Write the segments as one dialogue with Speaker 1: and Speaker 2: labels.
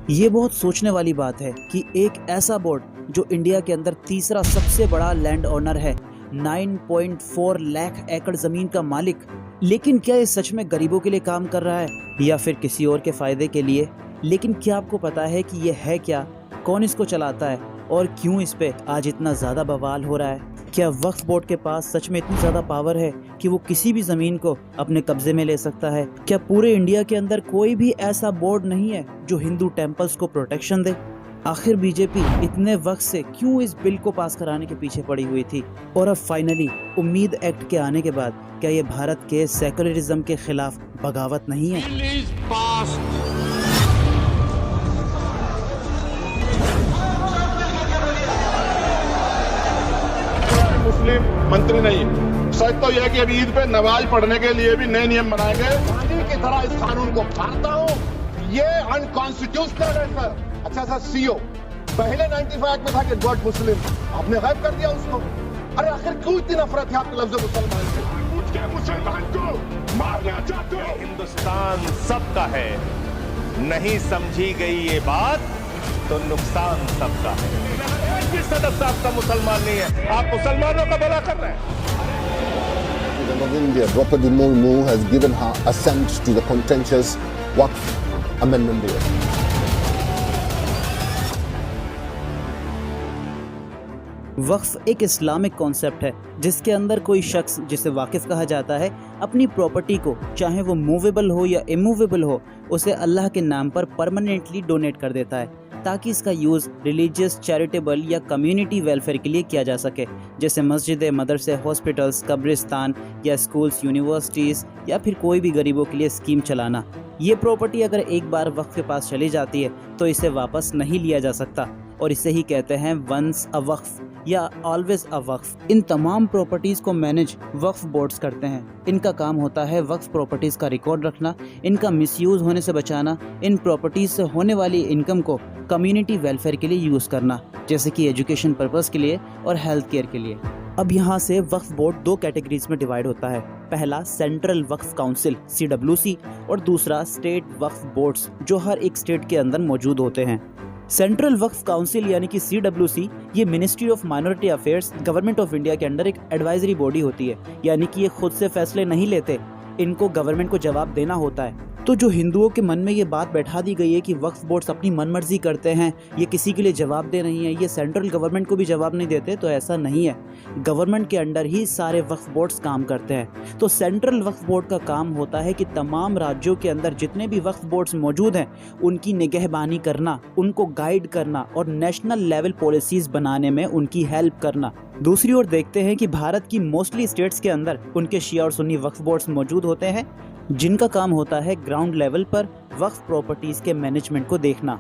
Speaker 1: ये बहुत सोचने वाली बात है कि एक ऐसा बोर्ड जो इंडिया के अंदर तीसरा सबसे बड़ा लैंड ओनर है, 9.4 लाख एकड़ जमीन का मालिक, लेकिन क्या ये सच में गरीबों के लिए काम कर रहा है या फिर किसी और के फायदे के लिए? लेकिन क्या आपको पता है कि ये है क्या, कौन इसको चलाता है और क्यों इस पे आज इतना ज़्यादा बवाल हो रहा है? क्या वक्फ बोर्ड के पास सच में इतनी ज़्यादा पावर है कि वो किसी भी ज़मीन को अपने कब्जे में ले सकता है? क्या पूरे इंडिया के अंदर कोई भी ऐसा बोर्ड नहीं है जो हिंदू टेम्पल्स को प्रोटेक्शन दे? आखिर बीजेपी इतने वक्त से क्यों इस बिल को पास कराने के पीछे पड़ी हुई थी और अब फाइनली उम्मीद एक्ट के आने के बाद क्या ये भारत के सेकुलरिज्म के खिलाफ बगावत नहीं है?
Speaker 2: मुस्लिम मंत्री नहीं है। सच तो यह है कि अभी ईद पे नमाज पढ़ने के लिए भी नए नियम बनाए गए।
Speaker 3: गांधी की तरह इस कानून को फाड़ता हूँ, ये अनकॉन्स्टिट्यूशनल है सर। अच्छा सर सीओ पहले 95 में था कि गॉड मुस्लिम, आपने गायब कर दिया उसको। अरे आखिर क्यों इतनी नफरत है आपके लफ्ज मुसलमान से?
Speaker 2: उसके मुसलमान को मारना चाहते हो?
Speaker 4: हिंदुस्तान सबका है, नहीं समझी गई ये बात तो नुकसान सबका है। किस सदस्य आपका मुसलमान नहीं है, आप मुसलमानों का भला कर रहे हैं।
Speaker 5: President of India, Draupadi Murmu, has given her assent to the contentious Waqf Amendment Bill.
Speaker 1: वक्फ एक इस्लामिक कॉन्सेप्ट है जिसके अंदर कोई शख्स, जिसे वाकिफ कहा जाता है, अपनी प्रॉपर्टी को, चाहे वो मूवेबल हो या इमूवेबल हो, उसे अल्लाह के नाम पर परमानेंटली डोनेट कर देता है ताकि इसका यूज़ रिलीजियस, चैरिटेबल या कम्युनिटी वेलफेयर के लिए किया जा सके, जैसे मस्जिदें, मदरसे, हॉस्पिटल्स, कब्रिस्तान या स्कूल्स, यूनिवर्सिटीज़ या फिर कोई भी गरीबों के लिए स्कीम चलाना। ये प्रॉपर्टी अगर एक बार वक्फ के पास चली जाती है तो इसे वापस नहीं लिया जा सकता और इसे ही कहते हैं वंस अ वक्फ या ऑलवेज अ वक्फ। इन तमाम प्रॉपर्टीज़ को मैनेज वक्फ बोर्ड्स करते हैं। इनका काम होता है वक्फ प्रॉपर्टीज़ का रिकॉर्ड रखना, इनका मिसयूज़ होने से बचाना, इन प्रॉपर्टीज़ से होने वाली इनकम को कम्युनिटी वेलफेयर के लिए यूज़ करना, जैसे कि एजुकेशन पर्पज़ के लिए और हेल्थ केयर के लिए। अब यहाँ से वक्फ बोर्ड दो कैटेगरीज में डिवाइड होता है। पहला सेंट्रल वक्फ काउंसिल CWC और दूसरा स्टेट वक्फ बोर्ड्स जो हर एक स्टेट के अंदर मौजूद होते हैं। सेंट्रल वक्फ काउंसिल यानी कि CWC ये ministry of minority affairs government of India के अंडर एक एडवाइजरी बॉडी होती है, यानी कि ये खुद से फैसले नहीं लेते, इनको गवर्नमेंट को जवाब देना होता है। तो जो हिंदुओं के मन में ये बात बैठा दी गई है कि वक्फ बोर्ड्स अपनी मनमर्जी करते हैं, ये किसी के लिए जवाब दे नहीं है, ये सेंट्रल गवर्नमेंट को भी जवाब नहीं देते, तो ऐसा नहीं है। गवर्नमेंट के अंडर ही सारे वक्फ बोर्ड्स काम करते हैं। तो सेंट्रल वक्फ बोर्ड का काम होता है कि तमाम राज्यों के अंदर जितने भी वक्फ बोर्ड्स मौजूद हैं उनकी निगहबानी करना, उनको गाइड करना और नेशनल लेवल पॉलिसीज़ बनाने में उनकी हेल्प करना। दूसरी ओर देखते हैं कि भारत की मोस्टली स्टेट्स के अंदर उनके शिया और सुन्नी वक्फ बोर्ड्स मौजूद होते हैं जिनका काम होता है ग्राउंड लेवल पर वक्फ प्रॉपर्टीज़ के मैनेजमेंट को देखना।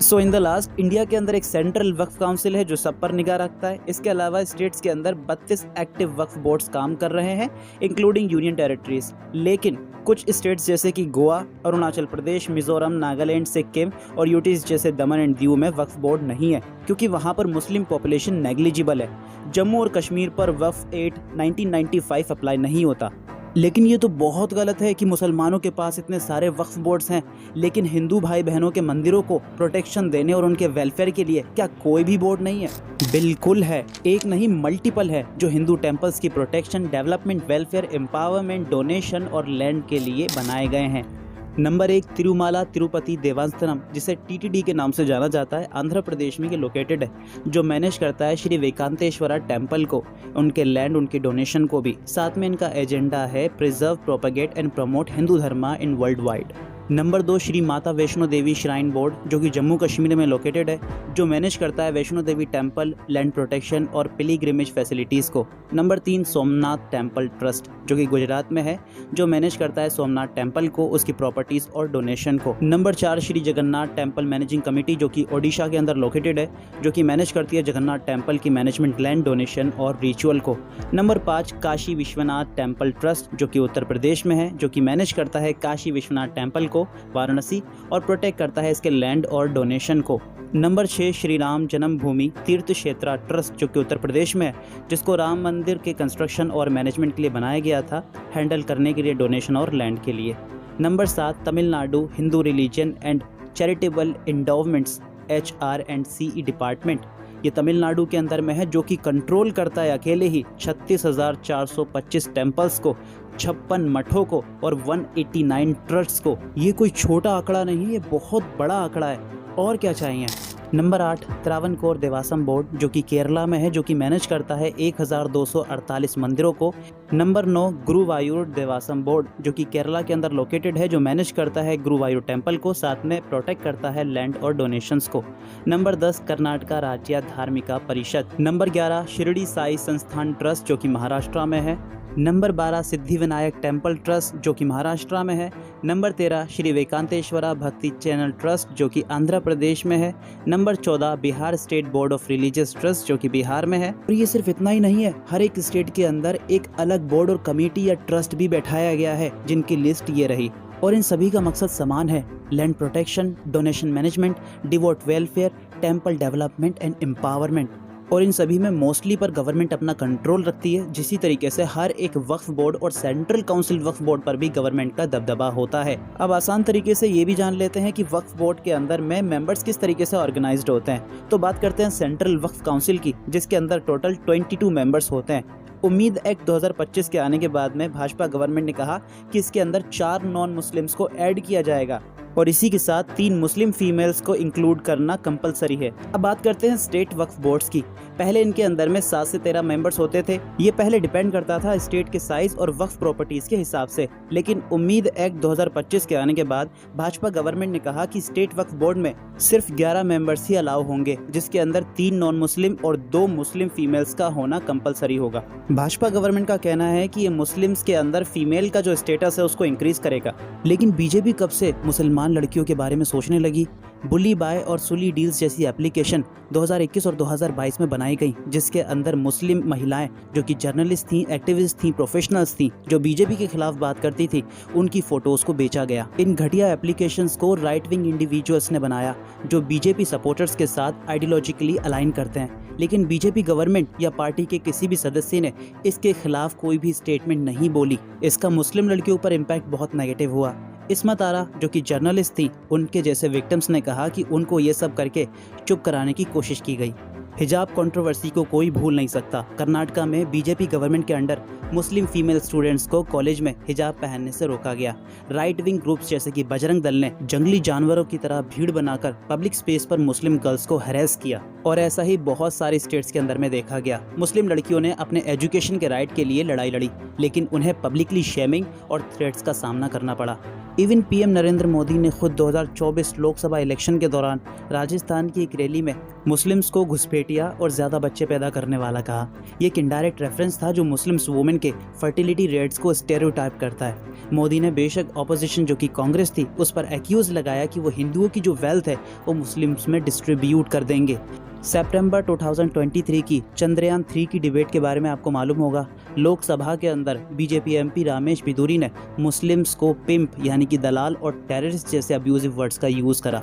Speaker 1: सो इन द लास्ट इंडिया के अंदर एक सेंट्रल वक्फ काउंसिल है जो सब पर निगाह रखता है। इसके अलावा स्टेट्स के अंदर 32 एक्टिव वक्फ बोर्ड्स काम कर रहे हैं इंक्लूडिंग यूनियन टेरिटरीज। लेकिन कुछ स्टेट्स जैसे कि गोवा, अरुणाचल प्रदेश, मिजोरम, नागालैंड, सिक्किम और यूटीज जैसे दमन एंड दीव में वक्फ बोर्ड नहीं है क्योंकि वहाँ पर मुस्लिम पॉपुलेशन नेग्लिजिबल है। जम्मू और कश्मीर पर वक्फ एक्ट 1995 अप्लाई नहीं होता। लेकिन ये तो बहुत गलत है कि मुसलमानों के पास इतने सारे वक्फ बोर्ड्स हैं लेकिन हिंदू भाई बहनों के मंदिरों को प्रोटेक्शन देने और उनके वेलफेयर के लिए क्या कोई भी बोर्ड नहीं है? बिल्कुल है, एक नहीं मल्टीपल है जो हिंदू टेम्पल्स की protection, development, welfare, empowerment, donation और लैंड के लिए बनाए गए हैं। नंबर 1 तिरुमाला तिरुपति देवस्थानम, जिसे TTD के नाम से जाना जाता है, आंध्र प्रदेश में ये लोकेटेड है, जो मैनेज करता है श्री वेकांतेश्वरा टेम्पल को, उनके लैंड, उनके डोनेशन को भी। साथ में इनका एजेंडा है preserve, propagate and promote Hindu dharma in world wide. Number 2 Shri Mata Vaishno Devi shrine board जो कि जम्मू कश्मीर में लोकेटेड है, जो मैनेज करता है Vaishno Devi temple, land protection और पिलीग्रिमेज फैसिलिटीज़ को। नंबर 3 सोमनाथ टेम्पल ट्रस्ट जो कि गुजरात में है, जो मैनेज करता है सोमनाथ टेम्पल को, उसकी प्रॉपर्टीज़ और डोनेशन को। Number 4 Shri Jagannath temple managing committee जो कि ओडिशा के अंदर लोकेटेड है, जो कि मैनेज करती है जगन्नाथ टेम्पल की मैनेजमेंट, लैंड, डोनेशन और रिचुअल को। Number 5 Kashi Vishwanath temple trust जो कि उत्तर प्रदेश में है, जो कि मैनेज करता है काशी विश्वनाथ टेम्पल को, वाराणसी, और प्रोटेक्ट करता है इसके लैंड और डोनेशन को। नंबर 6 श्री राम जन्मभूमि तीर्थ क्षेत्रा ट्रस्ट जो कि उत्तर प्रदेश में है, जिसको राम मंदिर के कंस्ट्रक्शन और मैनेजमेंट के लिए बनाया गया था, हैंडल करने के लिए डोनेशन और लैंड के लिए। Number 7 Tamil Nadu Hindu religion and charitable endowments HR&CE department, ये तमिलनाडु के अंदर में है, जो कि कंट्रोल करता है अकेले ही 36,425 टेम्पल्स को, 56 मठों को और 189 ट्रस्ट्स को। ये कोई छोटा आंकड़ा नहीं, ये बहुत बड़ा आंकड़ा है। और क्या चाहिए। नंबर 8 त्रावणकोर देवासम बोर्ड, जो कि केरला में है, जो कि मैनेज करता है 1248 मंदिरों को। नंबर 9 गुरुवायूर देवासम बोर्ड, जो कि केरला के अंदर लोकेटेड है, जो मैनेज करता है गुरुवायूर टेम्पल को, साथ में प्रोटेक्ट करता है लैंड और डोनेशंस को। नंबर 10 कर्नाटका राज्य धार्मिका परिषद। नंबर 11 शिरडी साई संस्थान ट्रस्ट, जो कि महाराष्ट्र में है। Number 12 Siddhi Vinayak temple trust, जो कि महाराष्ट्र में है। नंबर 13 श्री वेकांतेश्वरा भक्ति चैनल ट्रस्ट, जो कि आंध्र प्रदेश में है। Number 14 Bihar state board of religious trust, जो कि बिहार में है। और ये सिर्फ इतना ही नहीं है, हर एक स्टेट के अंदर एक अलग बोर्ड और कमेटी या ट्रस्ट भी बैठाया गया है, जिनकी लिस्ट ये रही। और इन सभी का मकसद समान है, land protection, donation management, devote welfare, temple development and empowerment. और इन सभी में मोस्टली पर गवर्नमेंट अपना कंट्रोल रखती है, जिसी तरीके से हर एक वक्फ बोर्ड और सेंट्रल काउंसिल वक्फ बोर्ड पर भी गवर्नमेंट का दबदबा होता है। अब आसान तरीके से ये भी जान लेते हैं कि वक्फ बोर्ड के अंदर में मेंबर्स किस तरीके से ऑर्गेनाइज्ड होते हैं। तो बात करते हैं सेंट्रल वक्फ काउंसिल की, जिसके अंदर टोटल 22 मेंबर्स होते हैं। उम्मीद एक्ट 2025 के आने के बाद में भाजपा गवर्नमेंट ने कहा कि इसके अंदर 4 नॉन मुस्लिम्स को ऐड किया जाएगा और इसी के साथ 3 मुस्लिम फीमेल्स को इंक्लूड करना कंपलसरी है। अब बात करते हैं स्टेट वक्फ बोर्ड्स की। पहले इनके अंदर में 7 से 13 मेंबर्स होते थे। ये पहले डिपेंड करता था स्टेट के साइज और वक्फ प्रॉपर्टीज के हिसाब से, लेकिन उम्मीद एक्ट 2025 के आने के बाद भाजपा गवर्नमेंट ने कहा कि स्टेट वक्फ बोर्ड में सिर्फ 11 मेंबर्स ही अलाउ होंगे, जिसके अंदर 3 नॉन मुस्लिम और 2 मुस्लिम फीमेल्स का होना कंपलसरी होगा। भाजपा गवर्नमेंट का कहना है कि ये मुस्लिम्स के अंदर फीमेल का जो स्टेटस है उसको इंक्रीज करेगा। लेकिन बीजेपी कब से मुसलमान लड़कियों के बारे में सोचने लगी? बुली बाय और सुली डील्स जैसी एप्लीकेशन 2021 और 2022 में बनाई गई, जिसके अंदर मुस्लिम महिलाएं जो कि जर्नलिस्ट थी, एक्टिविस्ट थी, प्रोफेशनल्स थी, जो बीजेपी के खिलाफ बात करती थी, उनकी फोटोज को बेचा गया। इन घटिया एप्लीकेशंस को राइट विंग इंडिविजुअल्स ने बनाया, जो बीजेपी सपोर्टर्स के साथ आइडियोलॉजिकली अलाइन करते हैं। लेकिन बीजेपी गवर्नमेंट या पार्टी के किसी भी सदस्य ने इसके खिलाफ कोई भी स्टेटमेंट नहीं बोली। इसका मुस्लिम लड़कियों पर इम्पैक्ट बहुत नेगेटिव हुआ। इस्मत आरा जो कि जर्नलिस्ट थी, उनके जैसे विक्टिम्स ने कहा कि उनको ये सब करके चुप कराने की कोशिश की गई। हिजाब कंट्रोवर्सी को कोई भूल नहीं सकता। कर्नाटका में बीजेपी गवर्नमेंट के अंडर मुस्लिम फीमेल स्टूडेंट्स को कॉलेज में हिजाब पहनने से रोका गया। राइट विंग ग्रुप्स जैसे कि बजरंग दल ने जंगली जानवरों की तरह भीड़ बनाकर पब्लिक स्पेस पर मुस्लिम गर्ल्स को हैरेस किया। और ऐसा ही बहुत सारे स्टेट्स के अंदर में देखा गया। मुस्लिम लड़कियों ने अपने एजुकेशन के राइट के लिए लड़ाई लड़ी, लेकिन उन्हें पब्लिकली शेमिंग और थ्रेट्स का सामना करना पड़ा। इवन पीएम नरेंद्र मोदी ने खुद 2024 लोकसभा इलेक्शन के दौरान राजस्थान की एक रैली में मुस्लिम्स को घुसपैठिया और ज़्यादा बच्चे पैदा करने वाला कहा। ये एक इनडायरेक्ट रेफरेंस था जो मुस्लिम्स वुमेन के फर्टिलिटी रेट्स को स्टेरियोटाइप करता है। मोदी ने बेशक ऑपोजिशन जो कि कांग्रेस थी उस पर एक्यूज लगाया कि वो हिंदुओं की जो वेल्थ है वो मुस्लिम्स में डिस्ट्रीब्यूट कर देंगे। सितंबर 2023 की चंद्रयान 3 की डिबेट के बारे में आपको मालूम होगा। लोकसभा के अंदर बीजेपी एमपी रामेश बिदूरी ने मुस्लिम्स को पिंप यानी कि दलाल और टेररिस्ट जैसे अब्यूजिव वर्ड्स का यूज़ करा।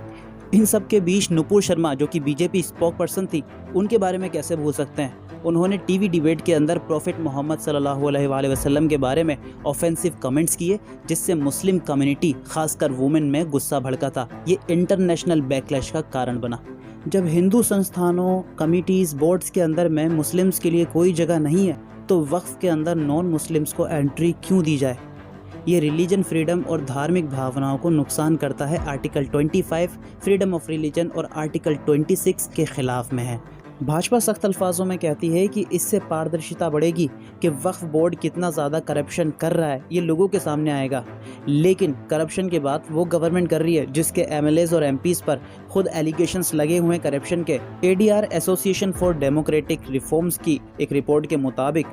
Speaker 1: इन सब के बीच नुपुर शर्मा जो कि बीजेपी स्पोक पर्सन थी, उनके बारे में कैसे भूल सकते हैं। उन्होंने टीवी डिबेट के अंदर प्रॉफिट मोहम्मद सल्लल्लाहु अलैहि वसल्लम के बारे में ऑफेंसिव कमेंट्स किए, जिससे मुस्लिम कम्युनिटी खासकर वुमेन में गुस्सा भड़का था। ये इंटरनेशनल बैकलैश का कारण बना। जब हिंदू संस्थानों, कमिटीज़, बोर्ड्स के अंदर में मुस्लिम्स के लिए कोई जगह नहीं है, तो वक्फ के अंदर नॉन मुस्लिम्स को एंट्री क्यों दी जाए? ये रिलीजन फ्रीडम और धार्मिक भावनाओं को नुकसान करता है। आर्टिकल 25 फ्रीडम ऑफ रिलीजन और आर्टिकल 26 के खिलाफ में है। भाजपा सख्त अल्फाजों में कहती है कि इससे पारदर्शिता बढ़ेगी कि वक्फ बोर्ड कितना ज़्यादा करप्शन कर रहा है, ये लोगों के सामने आएगा। लेकिन करप्शन की बात वो गवर्नमेंट कर रही है जिसके एमएलएज और एमपीज़ पर खुद एलिगेशंस लगे हुए हैं करप्शन के। ADR association for democratic reforms की एक रिपोर्ट के मुताबिक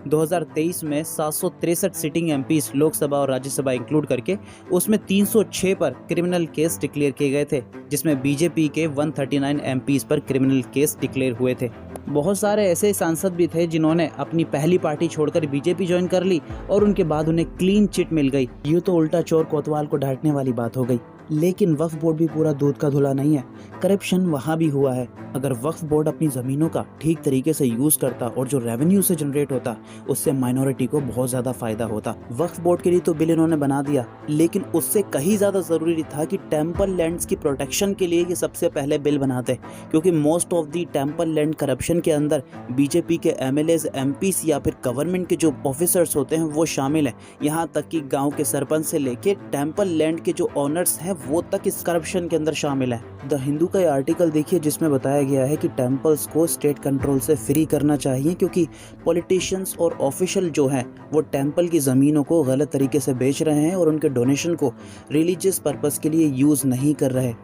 Speaker 1: 2023 में 763 सिटिंग एमपीज लोकसभा और राज्यसभा इंक्लूड करके उसमें 306 पर क्रिमिनल केस डिक्लेयर किए गए थे, जिसमें बीजेपी के 139 एमपीज पर क्रिमिनल केस डिक्लेयर हुए थे। बहुत सारे ऐसे सांसद भी थे जिन्होंने अपनी पहली पार्टी छोड़कर बीजेपी ज्वाइन कर ली और उनके बाद उन्हें क्लीन चिट मिल गई। ये तो उल्टा चोर कोतवाल को डांटने वाली बात हो गई। लेकिन वक्फ बोर्ड भी पूरा दूध का धुला नहीं है, करप्शन वहाँ भी हुआ है। अगर वक्फ बोर्ड अपनी ज़मीनों का ठीक तरीके से यूज़ करता और जो रेवेन्यू से जनरेट होता उससे माइनॉरिटी को बहुत ज़्यादा फ़ायदा होता। वक्फ बोर्ड के लिए तो बिल इन्होंने बना दिया, लेकिन उससे कहीं ज़्यादा ज़रूरी था कि टेम्पल लैंड्स की प्रोटेक्शन के लिए ये सबसे पहले बिल बनाते, क्योंकि most of the temple land corruption के अंदर बीजेपी के MLAs, MPs या फिर गवर्नमेंट के जो ऑफिसर्स होते हैं वो शामिल हैं। यहाँ तक कि गाँव के सरपंच से लेके टेम्पल लैंड के जो ऑनर्स हैं वो तक इस करप्शन के अंदर शामिल है। द हिंदू का ये आर्टिकल देखिए जिसमें बताया गया है कि टेम्पल्स को स्टेट कंट्रोल से फ्री करना चाहिए, क्योंकि पॉलिटिशियंस और ऑफिशियल जो हैं वो टेम्पल की ज़मीनों को गलत तरीके से बेच रहे हैं और उनके डोनेशन को रिलीजियस पर्पस के लिए यूज़ नहीं कर रहे।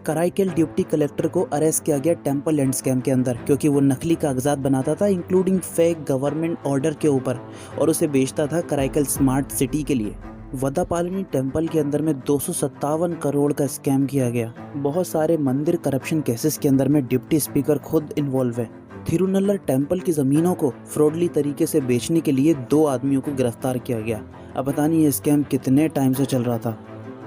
Speaker 1: कराईकल डिप्टी कलेक्टर को अरेस्ट किया गया टेम्पल लैंड स्कैम के अंदर, क्योंकि वो नकली कागजात बनाता था इंक्लूडिंग फेक गवर्नमेंट ऑर्डर के ऊपर और उसे बेचता था कराईकल स्मार्ट सिटी के लिए। वदापालिनी टेम्पल के अंदर में 257 करोड़ का स्कैम किया गया। बहुत सारे मंदिर करप्शन केसेस के अंदर में डिप्टी स्पीकर खुद इन्वॉल्व है। थिरुनल्लर टेम्पल की ज़मीनों को फ्रॉडली तरीके से बेचने के लिए 2 आदमियों को गिरफ्तार किया गया। अब पता नहीं ये स्कैम कितने टाइम से चल रहा था।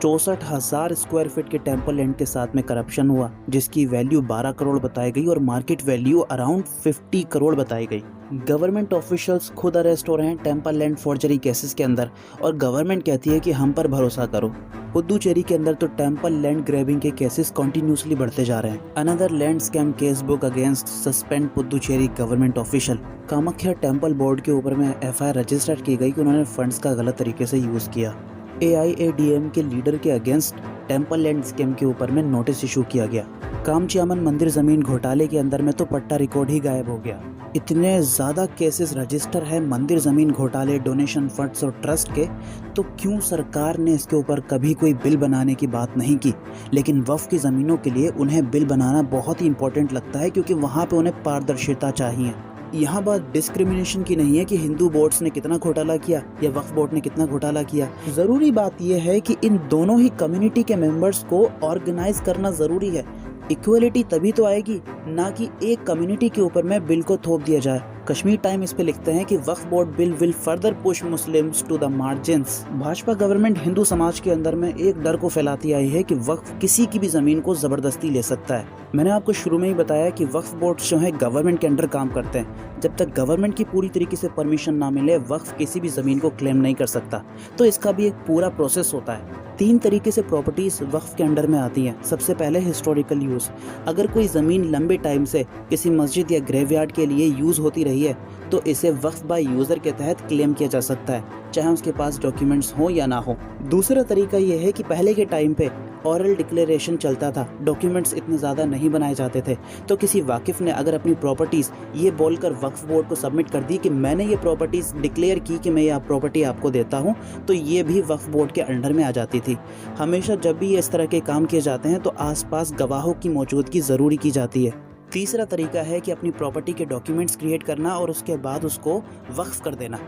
Speaker 1: 64,000 स्क्वायर फीट के टेम्पल लैंड के साथ में करप्शन हुआ, जिसकी वैल्यू 12 करोड़ बताई गई और मार्केट वैल्यू अराउंड 50 करोड़ बताई गई। गवर्नमेंट ऑफिशियल्स खुद अरेस्ट हो रहे हैं टेम्पल लैंड फोर्जरी केसेस के अंदर, और गवर्नमेंट कहती है कि हम पर भरोसा करो। पुदुचेरी के अंदर तो टेम्पल लैंड ग्रैबिंग के केसेस कंटिन्यूसली बढ़ते जा रहे हैं। Another land scam case book against suspend Puducherry government official. Kamakhya temple board के ऊपर में FIR रजिस्टर की गई कि उन्होंने फंड्स का गलत तरीके से यूज़ किया। AIADM के लीडर के अगेंस्ट टेम्पल लैंड स्कैम के ऊपर में नोटिस इशू किया गया। कामच्यामन मंदिर ज़मीन घोटाले के अंदर में तो पट्टा रिकॉर्ड ही गायब हो गया। इतने ज़्यादा केसेस रजिस्टर है मंदिर ज़मीन घोटाले, डोनेशन फंड्स और ट्रस्ट के, तो क्यों सरकार ने इसके ऊपर कभी कोई बिल बनाने की बात नहीं की? लेकिन वक्फ की ज़मीनों के लिए उन्हें बिल बनाना बहुत ही इंपॉर्टेंट लगता है, क्योंकि वहाँ पे उन्हें पारदर्शिता चाहिए। यहाँ बात डिस्क्रिमिनेशन की नहीं है कि हिंदू बोर्ड्स ने कितना घोटाला किया या वक्फ बोर्ड ने कितना घोटाला किया। ज़रूरी बात यह है कि इन दोनों ही कम्युनिटी के मेंबर्स को ऑर्गेनाइज करना ज़रूरी है। इक्वलिटी तभी तो आएगी, ना कि एक कम्युनिटी के ऊपर में बिल को थोप दिया जाए। कश्मीर टाइम इस पे लिखते हैं कि Waqf board bill will further push Muslims to the margins. Bhajpa government Hindu समाज के अंदर में एक डर को फैलाती आई है कि वक्फ किसी की भी ज़मीन को ज़बरदस्ती ले सकता है। मैंने आपको शुरू में ही बताया कि वक्फ बोर्ड जो है गवर्नमेंट के अंडर काम करते हैं। जब तक गवर्नमेंट की पूरी तरीके से परमिशन ना मिले वक्फ किसी भी ज़मीन को क्लेम नहीं कर सकता, तो इसका भी एक पूरा प्रोसेस होता है। 3 तरीके से प्रॉपर्टीज़ वक्फ के अंडर में आती हैं। सबसे पहले हिस्टोरिकल यूज़। अगर कोई ज़मीन लंबे टाइम से किसी मस्जिद या ग्रेवयार्ड के लिए यूज़ होती रही है तो इसे वक्फ बाय यूज़र के तहत क्लेम किया जा सकता है, चाहे उसके पास डॉक्यूमेंट्स हो या ना हो। दूसरा तरीका यह है कि पहले के टाइम पे ऑरल डिक्लेरेशन चलता था, डॉक्यूमेंट्स इतने ज़्यादा नहीं बनाए जाते थे, तो किसी वाकिफ़ ने अगर अपनी प्रॉपर्टीज़ ये बोलकर वक्फ बोर्ड को सबमिट कर दी कि मैंने ये प्रॉपर्टीज़ डिक्लेयर की कि मैं ये प्रॉपर्टी आपको देता हूँ, तो ये भी वक्फ बोर्ड के अंडर में आ जाती थी। हमेशा जब भी इस तरह के काम किए जाते हैं तो आसपास गवाहों की मौजूदगी ज़रूरी की जाती है। तीसरा तरीका है कि अपनी प्रॉपर्टी के डॉक्यूमेंट्स क्रिएट करना और उसके बाद उसको वक्फ कर देना।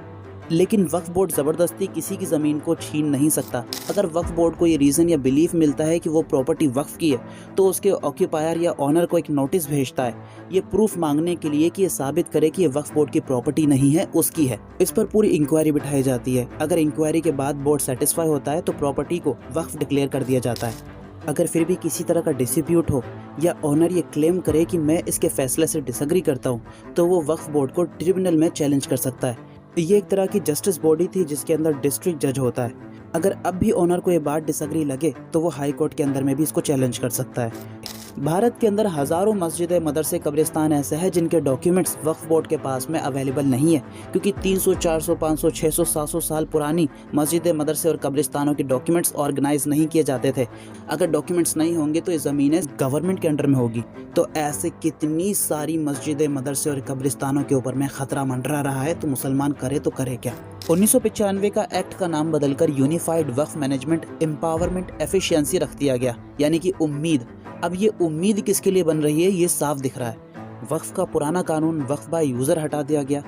Speaker 1: लेकिन वक्फ बोर्ड ज़बरदस्ती किसी की ज़मीन को छीन नहीं सकता। अगर वक्फ बोर्ड को ये रीज़न या बिलीफ मिलता है कि वो प्रॉपर्टी वक्फ की है, तो उसके ऑक्यूपायर या ऑनर को एक नोटिस भेजता है, ये प्रूफ मांगने के लिए कि ये साबित करे कि ये वक्फ बोर्ड की प्रॉपर्टी नहीं है, उसकी है। इस पर पूरी इंक्वायरी बिठाई जाती है। अगर इंक्वायरी के बाद बोर्ड सेटिस्फाई होता है तो प्रॉपर्टी को वक्फ डिक्लेयर कर दिया जाता है। अगर फिर भी किसी तरह का डिस्प्यूट हो या ऑनर ये क्लेम करे कि मैं इसके फैसले से डिसएग्री करता हूँ, तो वो वक्फ बोर्ड को ट्रिब्यूनल में चैलेंज कर सकता है। ये एक तरह की जस्टिस बॉडी थी जिसके अंदर डिस्ट्रिक्ट जज होता है। अगर अब भी ऑनर को ये बात डिसएग्री लगे तो वो हाई कोर्ट के अंदर में भी इसको चैलेंज कर सकता है। भारत के अंदर हज़ारों मस्जिदें, मदरसे, कब्रिस्तान ऐसे हैं जिनके डॉक्यूमेंट्स वक्फ बोर्ड के पास में अवेलेबल नहीं है, क्योंकि 300, 400, 500, 600, 700 साल पुरानी मस्जिदें, मदरसे और कब्रिस्तानों के डॉक्यूमेंट्स ऑर्गेनाइज नहीं किए जाते थे। अगर डॉक्यूमेंट्स नहीं होंगे तो ये ज़मीनें गवर्नमेंट के अंडर में होगी। तो ऐसे कितनी सारी मस्जिदें, मदरसे और कब्रिस्तानों के ऊपर में ख़तरा मंडरा रहा है, तो मुसलमान करे तो करे क्या। 1995 का एक्ट का नाम बदलकर यूनिफाइड वक्फ मैनेजमेंट एम्पावरमेंट एफिशिएंसी रख दिया गया, यानी कि उम्मीद। अब ये उम्मीद किसके लिए बन रही है ये साफ दिख रहा है। वक्फ का पुराना कानून वक्फ बाय यूज़र हटा दिया गया।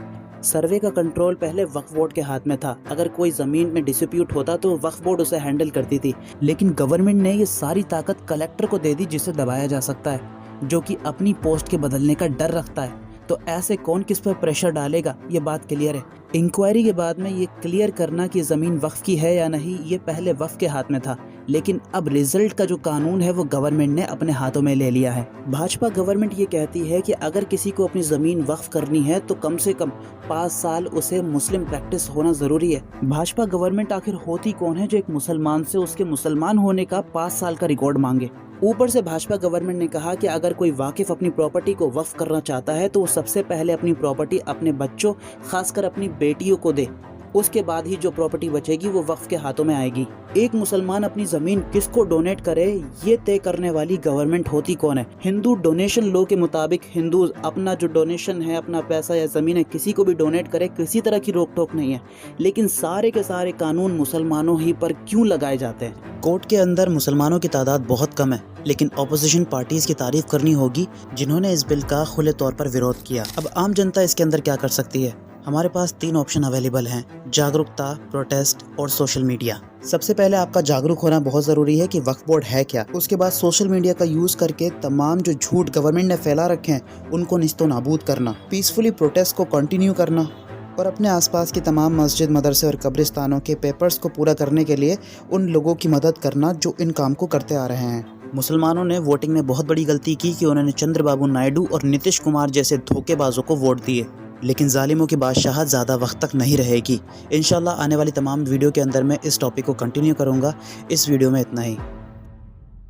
Speaker 1: सर्वे का कंट्रोल पहले वक्फ बोर्ड के हाथ में था। अगर कोई ज़मीन में डिस्प्यूट होता तो वक्फ बोर्ड उसे हैंडल करती थी, लेकिन गवर्नमेंट ने ये सारी ताकत कलेक्टर को दे दी, जिसे दबाया जा सकता है, जो कि अपनी पोस्ट के बदलने का डर रखता है। तो ऐसे कौन किस पर प्रेशर डालेगा, ये बात क्लियर है। इंक्वायरी के बाद में ये क्लियर करना कि ज़मीन वक्फ की है या नहीं, ये पहले वक्फ के हाथ में था। लेकिन अब रिजल्ट का जो कानून है वो गवर्नमेंट ने अपने हाथों में ले लिया है। भाजपा गवर्नमेंट ये कहती है कि अगर किसी को अपनी ज़मीन वक्फ करनी है तो कम से कम 5 साल उसे मुस्लिम प्रैक्टिस होना ज़रूरी है। भाजपा गवर्नमेंट आखिर होती कौन है जो एक मुसलमान से उसके मुसलमान होने का 5 साल का रिकॉर्ड मांगे। ऊपर से भाजपा गवर्नमेंट ने कहा कि अगर कोई वाकिफ अपनी प्रॉपर्टी को वक्फ करना चाहता है तो वो सबसे पहले अपनी प्रॉपर्टी अपने बच्चों, खासकर अपनी बेटियों को दे, उसके बाद ही जो प्रॉपर्टी बचेगी वो वक्फ के हाथों में आएगी। एक मुसलमान अपनी जमीन किसको डोनेट करे ये तय करने वाली गवर्नमेंट होती कौन है? हिंदू डोनेशन लॉ के मुताबिक हिंदू अपना जो डोनेशन है, अपना पैसा या जमीन है, किसी को भी डोनेट करे, किसी तरह की रोक टोक नहीं है। लेकिन सारे के सारे कानून मुसलमानों ही पर क्यों लगाए जाते हैं? कोर्ट के अंदर मुसलमानों की तादाद बहुत कम है, लेकिन ऑपोजिशन पार्टीज की तारीफ करनी होगी जिन्होंने इस बिल का खुले तौर पर विरोध किया। अब आम जनता इसके अंदर क्या कर सकती है? हमारे पास 3 ऑप्शन अवेलेबल हैं: जागरूकता, प्रोटेस्ट और सोशल मीडिया। सबसे पहले आपका जागरूक होना बहुत ज़रूरी है कि वक्फ बोर्ड है क्या। उसके बाद सोशल मीडिया का यूज़ करके तमाम जो झूठ गवर्नमेंट ने फैला रखे हैं उनको निस्तो नाबूद करना, पीसफुली प्रोटेस्ट को कंटिन्यू करना और अपने आसपास की तमाम मस्जिद, मदरसे और कब्रिस्तानों के पेपर्स को पूरा करने के लिए उन लोगों की मदद करना जो इन काम को करते आ रहे हैं। मुसलमानों ने वोटिंग में बहुत बड़ी गलती की कि उन्होंने चंद्रबाबू नायडू और नीतीश कुमार जैसे धोखेबाजों को वोट दिए, लेकिन जालिमों की बादशाहत ज़्यादा वक्त तक नहीं रहेगी। इंशाल्लाह आने वाली तमाम वीडियो के अंदर मैं इस टॉपिक को कंटिन्यू करूँगा। इस वीडियो में इतना ही।